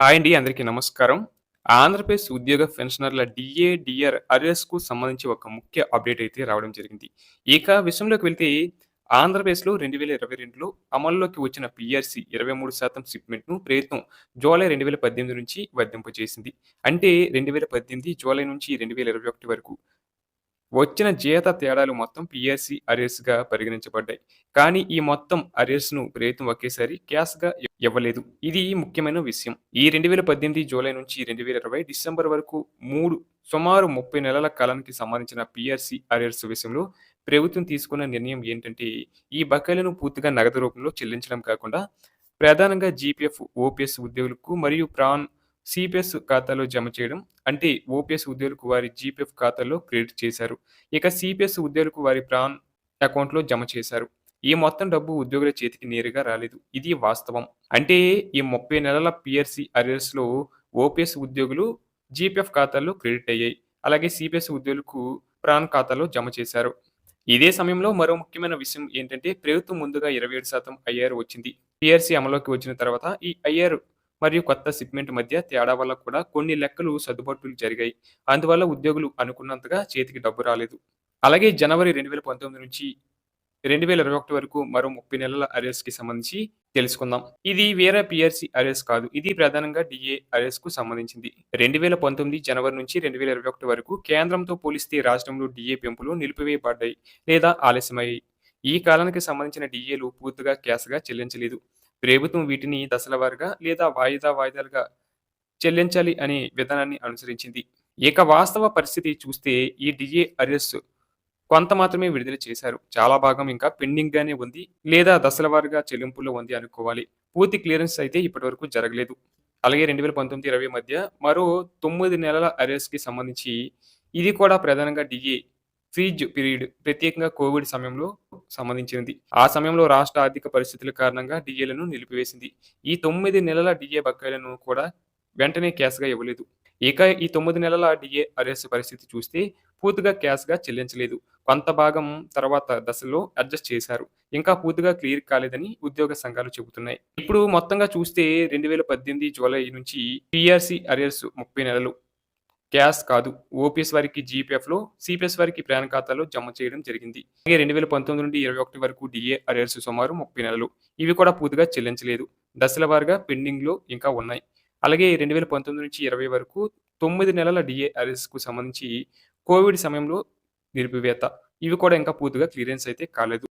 Hi అండి. అందరికీ నమస్కారం. ఆంధ్రప్రదేశ్ ఉద్యోగ పెన్షనర్ల డీఏ, డీఆర్ అర్రెస్ట్‌కు సంబంధించి ఒక ముఖ్య అప్డేట్ అయితే రావడం జరిగింది. ఇక విషయంలోకి వెళ్తే ఆంధ్రప్రదేశ్‌లో 2022లో అమల్లోకి వచ్చిన పీఆర్సీ 23% షిప్‌మెంట్‌ను ప్రభుత్వం జూలై 2018 నుంచి వర్తింపజేసింది. అంటే 2018 జూలై నుంచి 2021 వరకు వచ్చిన జీత తేడాలు మొత్తం పీఆర్‌సీ అర్రెస్ట్‌గా పరిగణించబడ్డాయి. కానీ ఈ మొత్తం అర్రెస్ట్‌ను ప్రభుత్వం ఒకేసారి క్యాష్‌గా ఇవ్వలేదు. ఇది ముఖ్యమైన విషయం. ఈ 2018 జూలై నుంచి 2020 డిసెంబర్ వరకు సుమారు 30 నెలల కాలానికి సంబంధించిన పీఆర్‌సీ అర్రెస్ట్ విషయంలో ప్రభుత్వం తీసుకున్న నిర్ణయం ఏంటంటే, ఈ బకాయిలను పూర్తిగా నగదు రూపంలో చెల్లించడం కాకుండా, ప్రధానంగా జీపీఎఫ్, ఓపీఎస్ ఉద్యోగులకు మరియు సిపిఎస్ ఖాతాలో జమ చేయడం. అంటే ఓపీఎస్ ఉద్యోగులకు వారి జీపీఎఫ్ ఖాతాలో క్రెడిట్ చేశారు. ఇక సిపిఎస్ ఉద్యోగులకు వారి ప్రాన్ అకౌంట్‌లో జమ చేశారు. ఈ మొత్తం డబ్బు ఉద్యోగుల చేతికి నేరుగా రాలేదు. ఇది వాస్తవం. అంటే ఈ 30 నెలల పీఆర్సీ అర్రెస్ట్‌లో ఓపీఎస్ ఉద్యోగులు జీపీఎఫ్ ఖాతాల్లో క్రెడిట్ అయ్యాయి. అలాగే సిపిఎస్ ఉద్యోగులకు ప్రాన్ ఖాతాలో జమ చేశారు. ఇదే సమయంలో మరో ముఖ్యమైన విషయం ఏంటంటే ప్రభుత్వం ముందుగా 27% ఐఆర్ వచ్చింది. పీఆర్సీ అమలులోకి వచ్చిన తర్వాత ఈ ఐఆర్ మరియు కొత్త షిప్‌మెంట్ మధ్య తేడా వల్ల కూడా కొన్ని లెక్కలు సర్దుబాట్లు జరిగాయి. అందువల్ల ఉద్యోగులు అనుకున్నంతగా చేతికి డబ్బు రాలేదు. అలాగే జనవరి 2019 నుంచి 2021 వరకు మరో 30 నెలల అర్రెస్ట్‌కి సంబంధించి తెలుసుకుందాం. ఇది వేరే పీఆర్సీ అర్రెస్ట్ కాదు. ఇది ప్రధానంగా డీఏ అర్రెస్ట్‌కు సంబంధించింది. 2019 జనవరి నుంచి 2021 వరకు కేంద్రంతో పోలిస్తే రాష్ట్రంలో డీఏ పెంపులు నిలిపివేయబడ్డాయి లేదా ఆలస్యమయ్యాయి. ఈ కాలానికి సంబంధించిన డీఏలు పూర్తిగా క్యాష్‌గా చెల్లించలేదు. ప్రభుత్వం వీటిని దశల వారీగా లేదా వాయిదాలుగా చెల్లించాలి అనే విధానాన్ని అనుసరించింది. ఇక వాస్తవ పరిస్థితి చూస్తే ఈ డీఏ అర్రెస్ట్ కొంత మాత్రమే విడుదల చేశారు. చాలా భాగం ఇంకా పెండింగ్‌గానే ఉంది లేదా దశల వారీగా చెల్లింపుల్లో ఉంది అనుకోవాలి. పూర్తి క్లియరెన్స్ అయితే ఇప్పటివరకు జరగలేదు. అలాగే 2019, 20 మధ్య మరో 9 నెలల అరెస్ట్‌కి సంబంధించి ఇది కూడా ప్రధానంగా డీఏ ఫ్రీజ్ పీరియడ్ ప్రత్యేకంగా కోవిడ్ సమయంలో సంబంధించినది. ఆ సమయంలో రాష్ట్ర ఆర్థిక పరిస్థితుల కారణంగా డీఏలను నిలిపివేసింది. ఈ 9 నెలల డీఏ బకాయిలను కూడా వెంటనే క్యాష్‌గా ఇవ్వలేదు. ఇక ఈ 9 నెలల డీఏ అరెస్ట్ పరిస్థితి చూస్తే పూర్తిగా క్యాష్‌గా చెల్లించలేదు. కొంత భాగం తర్వాత దశలో అడ్జస్ట్ చేశారు. ఇంకా పూర్తిగా క్లియర్ కాలేదని ఉద్యోగ సంఘాలు చెబుతున్నాయి. ఇప్పుడు మొత్తంగా చూస్తే 2018 జూలై నుంచి పీఆర్సీ అర్రెస్ట్ 30 నెలలు. క్యాష్ కాదు. ఓపీఎస్ వారికి జీపీఎఫ్‌లో, సీపీఎస్ వారికి ప్రాన్ ఖాతాలో జమ చేయడం జరిగింది. అలాగే 2019 నుండి 21 వరకు డీఏ అర్రెర్స్ సుమారు 30 నెలలు. ఇవి కూడా పూర్తిగా చెల్లించలేదు. దశల వారీగా పెండింగ్‌లో ఇంకా ఉన్నాయి. అలాగే 2019 నుంచి 20 వరకు 9 నెలల డీఏ అర్రెర్స్‌కు సంబంధించి కోవిడ్ సమయంలో నిలిపివేత. ఇవి కూడా ఇంకా పూర్తిగా క్లియరెన్స్ అయితే కాలేదు.